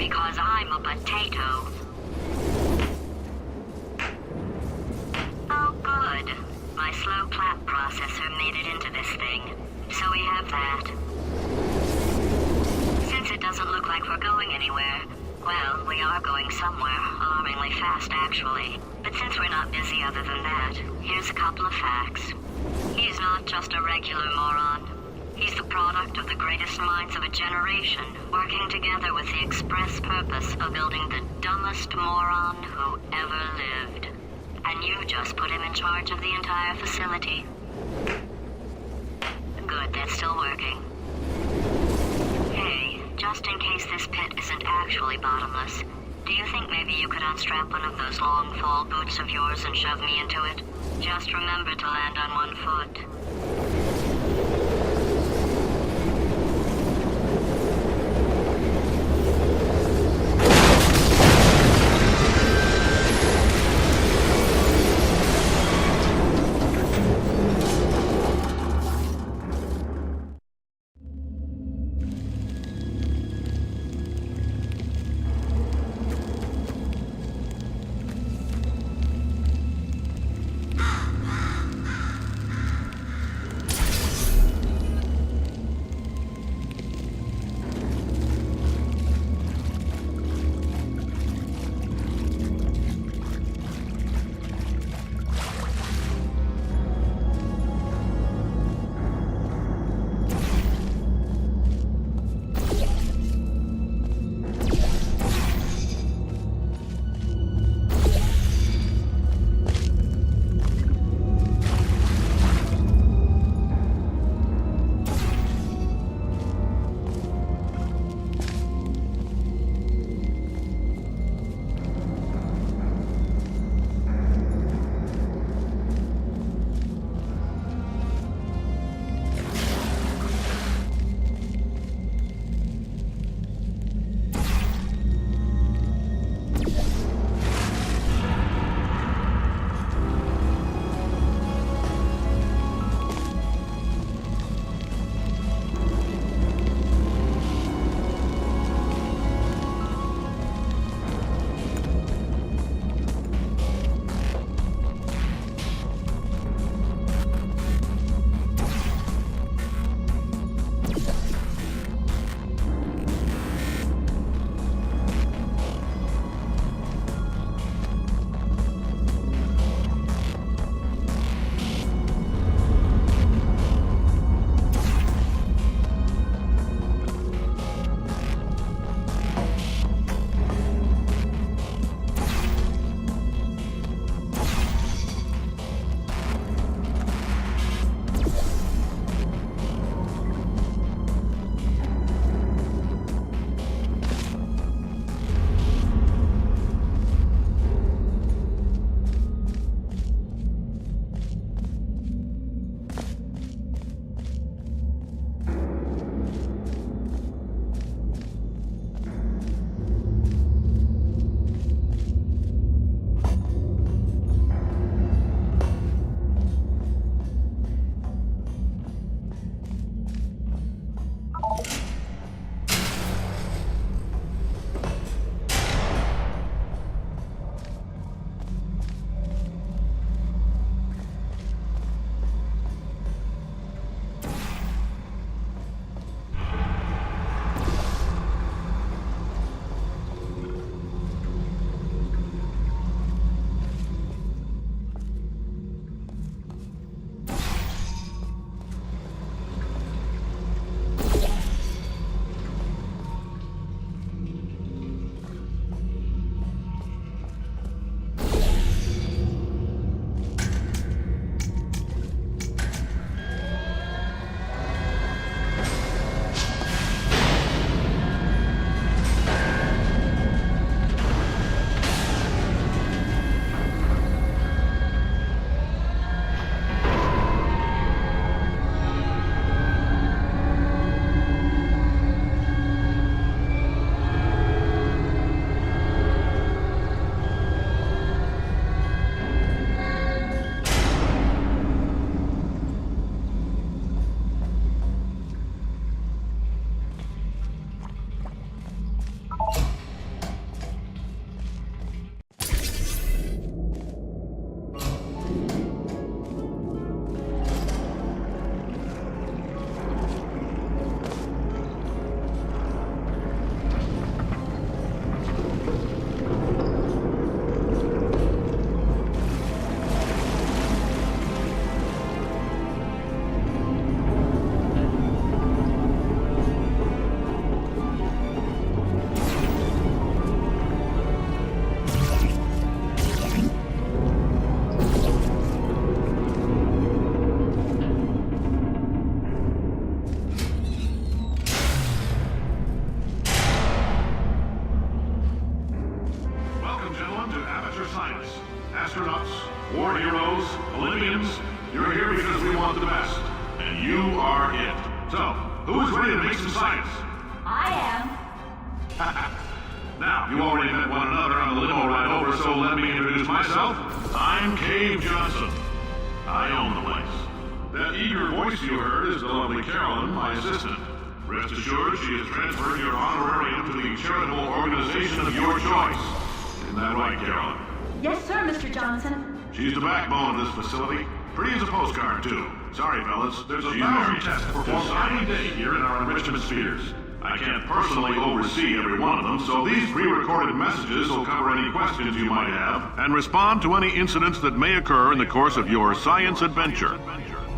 because I'm a potato. Oh, good. My slow clap processor made it into this thing. So we have that. Since it doesn't look like we're going anywhere, well, we are going somewhere, alarmingly fast actually. But since we're not busy other than that, here's a couple of facts. He's not just a regular moron. He's the product of the greatest minds of a generation, working together with the express purpose of building the dumbest moron who ever lived. And you just put him in charge of the entire facility. Good, that's still working. Hey, just in case this pit isn't actually bottomless, do you think maybe you could unstrap one of those long fall boots of yours and shove me into it? Just remember to land on one foot. because we want the best. And you are it. So, who is ready to make some science? I am. Now, you already met one another on the limo ride over, so let me introduce myself. I'm Cave Johnson. I own the place. That eager voice you heard is the lovely Carolyn, my assistant. Rest assured, she has transferred your honorarium to the charitable organization of your choice. Isn't that right, Carolyn? Yes, sir, Mr. Johnson. She's the backbone of this facility. Pretty as a postcard, too. Sorry, fellas. There's 1,000 tests performed every day here in our enrichment spheres. I can't personally oversee every one of them, so these pre-recorded messages will cover any questions you might have and respond to any incidents that may occur in the course of your science adventure.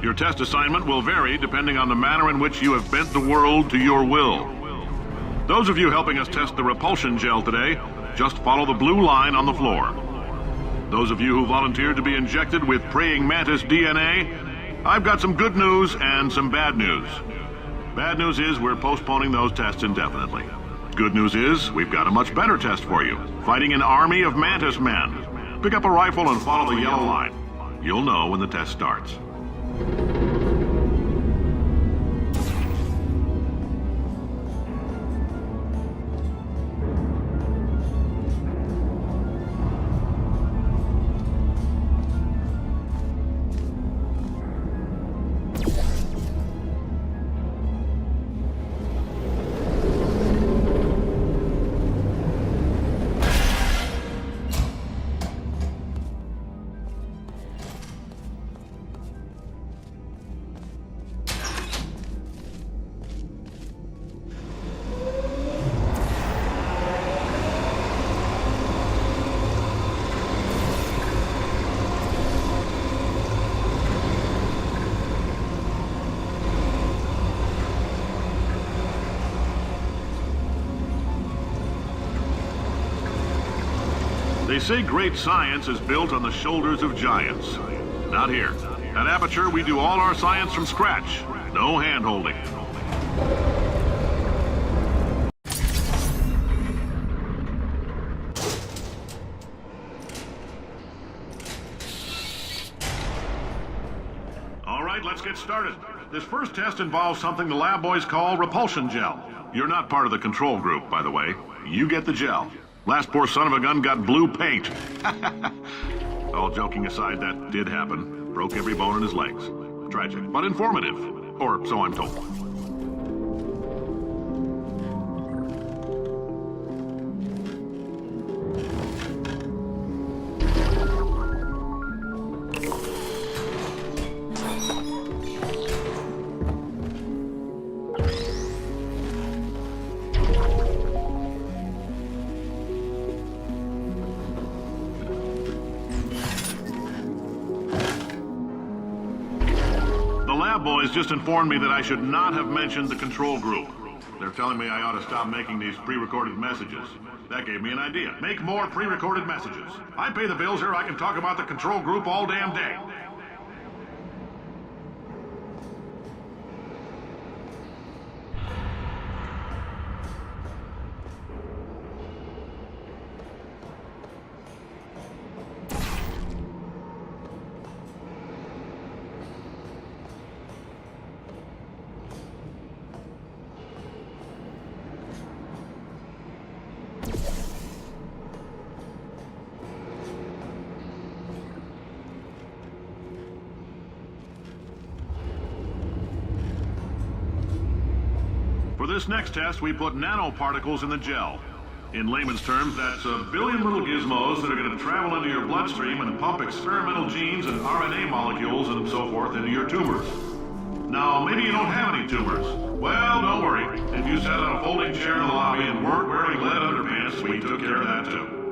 Your test assignment will vary depending on the manner in which you have bent the world to your will. Those of you helping us test the repulsion gel today, just follow the blue line on the floor. Those of you who volunteered to be injected with praying mantis DNA, I've got some good news and some bad news. Bad news is we're postponing those tests indefinitely. Good news is we've got a much better test for you. Fighting an army of mantis men. Pick up a rifle and follow the yellow line. You'll know when the test starts. They say great science is built on the shoulders of giants. Not here. At Aperture, we do all our science from scratch. No hand-holding. All right, let's get started. This first test involves something the lab boys call repulsion gel. You're not part of the control group, by the way. You get the gel. Last poor son of a gun got blue paint. All joking aside, that did happen. Broke every bone in his legs. Tragic, but informative. Or so I'm told. Boys just informed me that I should not have mentioned the control group. They're telling me I ought to stop making these pre-recorded messages. That gave me an idea. Make more pre-recorded messages. I pay the bills here, I can talk about the control group all damn day. For this next test, we put nanoparticles in the gel. In layman's terms, that's a billion little gizmos that are going to travel into your bloodstream and pump experimental genes and RNA molecules and so forth into your tumors. Now, maybe you don't have any tumors. Well, don't worry. If you sat on a folding chair in the lobby and weren't wearing lead underpants, we took care of that too.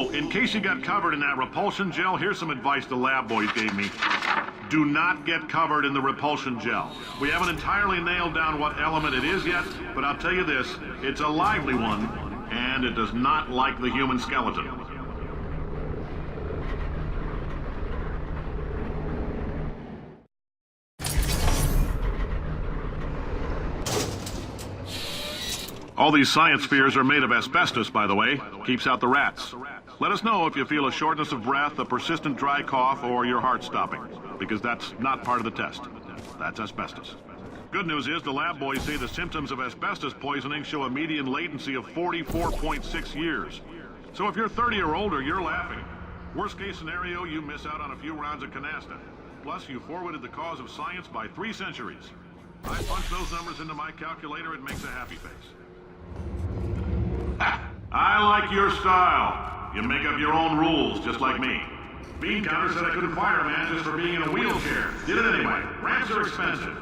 Oh, in case you got covered in that repulsion gel, here's some advice the lab boys gave me. Do not get covered in the repulsion gel. We haven't entirely nailed down what element it is yet, but I'll tell you this, it's a lively one, and it does not like the human skeleton. All these science spheres are made of asbestos, by the way. Keeps out the rats. Let us know if you feel a shortness of breath, a persistent dry cough, or your heart stopping, because that's not part of the test. That's asbestos. Good news is the lab boys say the symptoms of asbestos poisoning show a median latency of 44.6 years. So if you're 30 or older, you're laughing. Worst case scenario, you miss out on a few rounds of canasta. Plus, you forwarded the cause of science by 3 centuries. I punch those numbers into my calculator, it makes a happy face. I like your style. You make up your own rules, just like me. Bean Counter said I couldn't fire a man just for being in a wheelchair. Did it anyway. Ramps are expensive.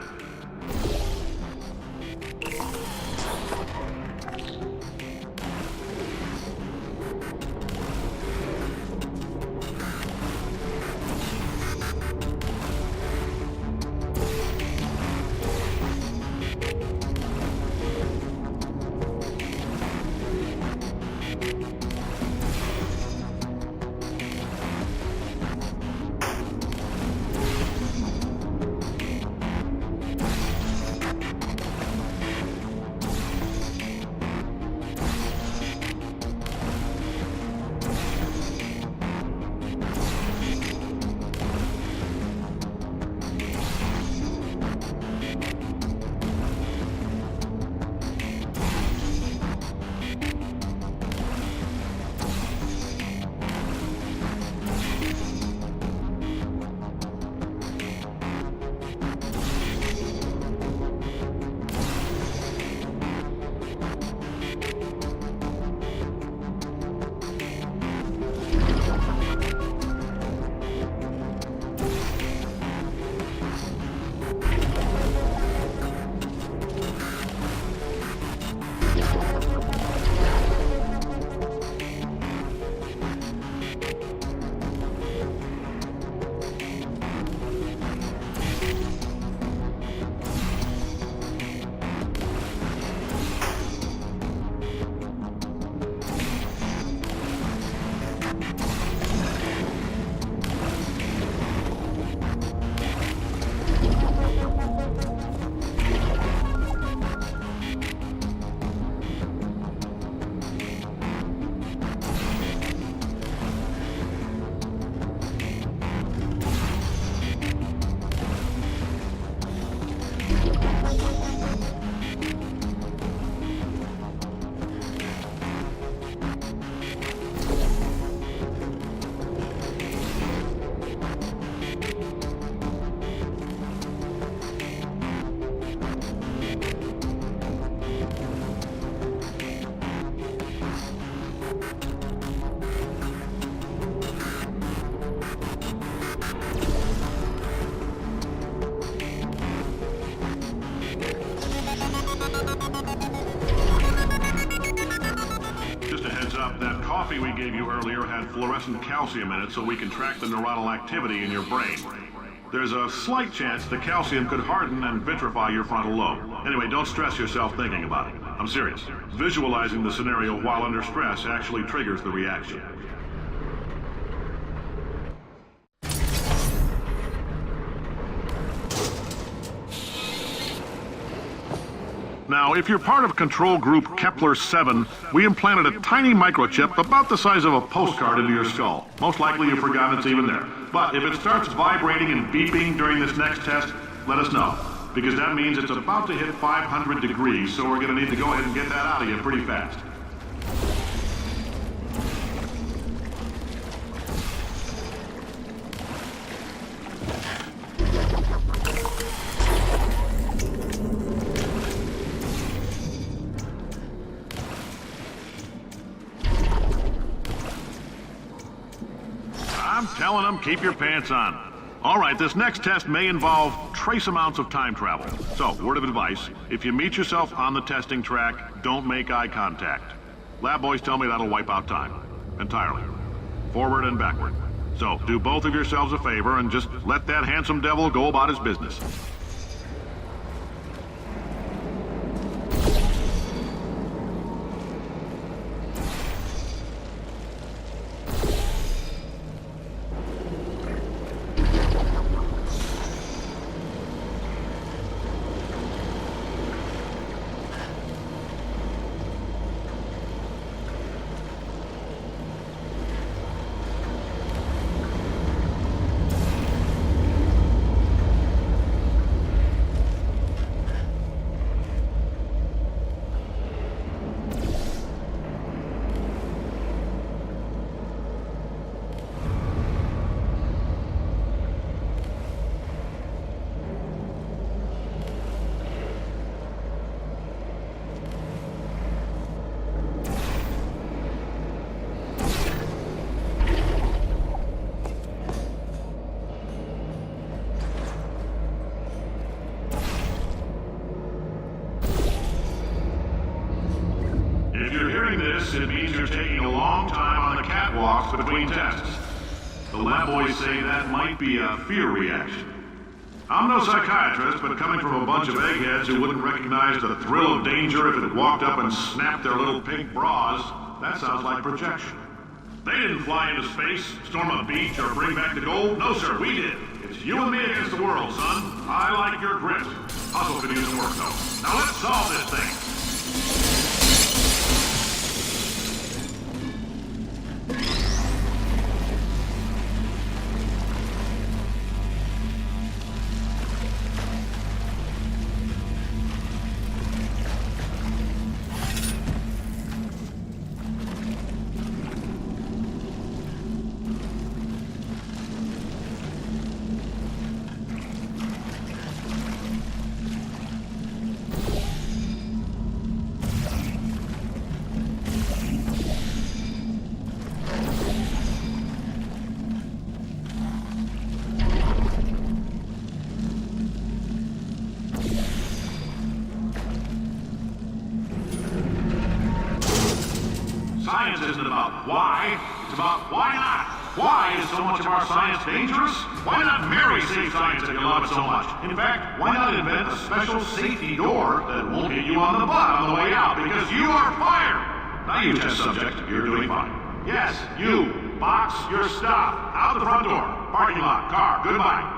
That coffee we gave you earlier had fluorescent calcium in it so we can track the neuronal activity in your brain. There's a slight chance the calcium could harden and vitrify your frontal lobe. Anyway, don't stress yourself thinking about it. I'm serious. Visualizing the scenario while under stress actually triggers the reaction. Now, if you're part of control group Kepler-7, we implanted a tiny microchip about the size of a postcard into your skull. Most likely you've forgotten it's even there. But if it starts vibrating and beeping during this next test, let us know. Because that means it's about to hit 500 degrees, so we're going to need to go ahead and get that out of you pretty fast. I'm telling them, keep your pants on. All right, this next test may involve trace amounts of time travel. So, word of advice, if you meet yourself on the testing track, don't make eye contact. Lab boys tell me that'll wipe out time. Entirely. forward and backward. So, do both of yourselves a favor and just let that handsome devil go about his business. It means you're taking a long time on the catwalks between tests. The lab boys say that might be a fear reaction. I'm no psychiatrist, but coming from a bunch of eggheads who wouldn't recognize the thrill of danger if it walked up and snapped their little pink bras, that sounds like projection. They didn't fly into space, storm a beach, or bring back the gold. No, sir, we did. It's you and me against the world, son. I like your grit. Hustle could use some work, though. Now let's solve this thing. Science isn't about why, it's about why not. Why is so much of our science dangerous? Why not marry safe science if you love it so much? In fact, why not invent a special safety door that won't hit you on the butt on the way out because you are fired? Now you test subject, you're doing fine. Yes, you, box your stuff. Out the front door, parking lot, car, goodbye.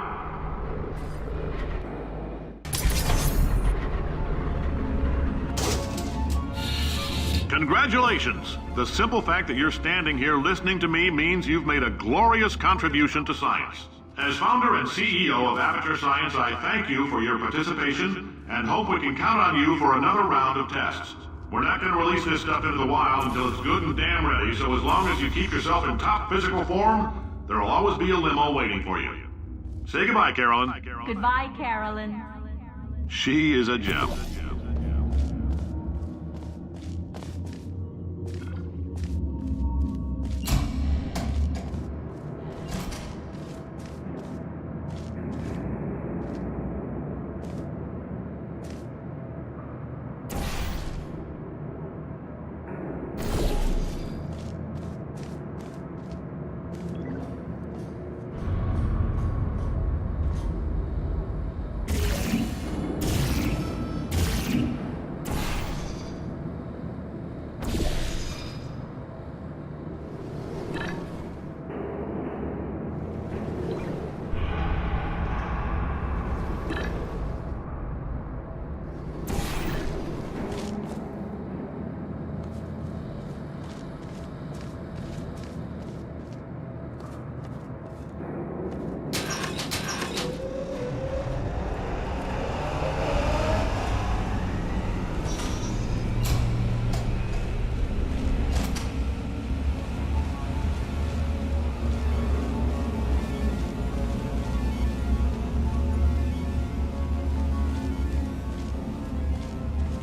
Congratulations! The simple fact that you're standing here listening to me means you've made a glorious contribution to science. As founder and CEO of Aperture Science, I thank you for your participation and hope we can count on you for another round of tests. We're not going to release this stuff into the wild until it's good and damn ready, so as long as you keep yourself in top physical form, there'll always be a limo waiting for you. Say goodbye, Carolyn. Goodbye, Carolyn. She is a gem.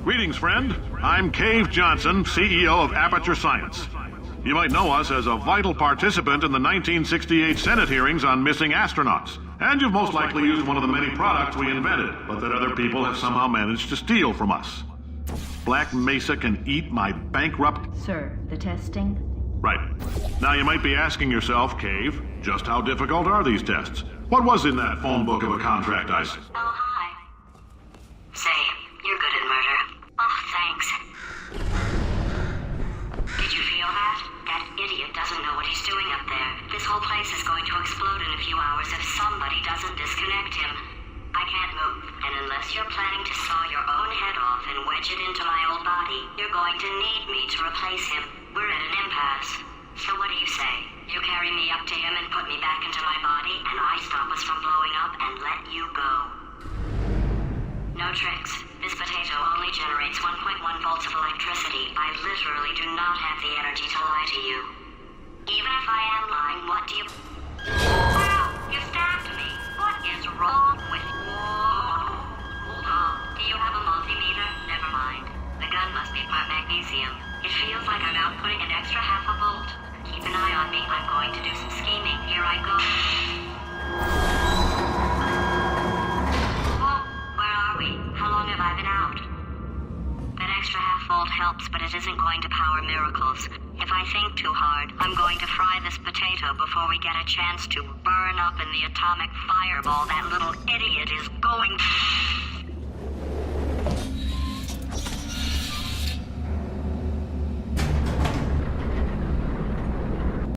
Greetings, friend. I'm Cave Johnson, CEO of Aperture Science. You might know us as a vital participant in the 1968 Senate hearings on missing astronauts. And you've most likely used one of the many products we invented, but that other people have somehow managed to steal from us. Black Mesa can eat my bankrupt... Sir, the testing? Right. Now you might be asking yourself, Cave, just how difficult are these tests? What was in that phone book of a contract I sent? Oh, hi. Say, you're good at murder. Oh, thanks. Did you feel that? That idiot doesn't know what he's doing up there. This whole place is going to explode in a few hours if somebody doesn't disconnect him. I can't move, and unless you're planning to saw your own head off and wedge it into my old body, you're going to need me to replace him. We're at an impasse. So what do you say? You carry me up to him and put me back into my body, and I stop us from blowing up and let you go. No tricks. This potato only generates 1.1 volts of electricity. I literally do not have the energy to lie to you. Even if I am lying, what do you... Wow! You stabbed me! What is wrong with you? Oh, do you have a multimeter? Never mind. The gun must be part magnesium. It feels like I'm outputting an extra half a volt. Keep an eye on me. I'm going to do some scheming. Here I go. Oh, where are we? How long have I been out? That extra half volt helps, but it isn't going to power miracles. If I think too hard, I'm going to fry this potato before we get a chance to burn up in the atomic fireball that little idiot is going to...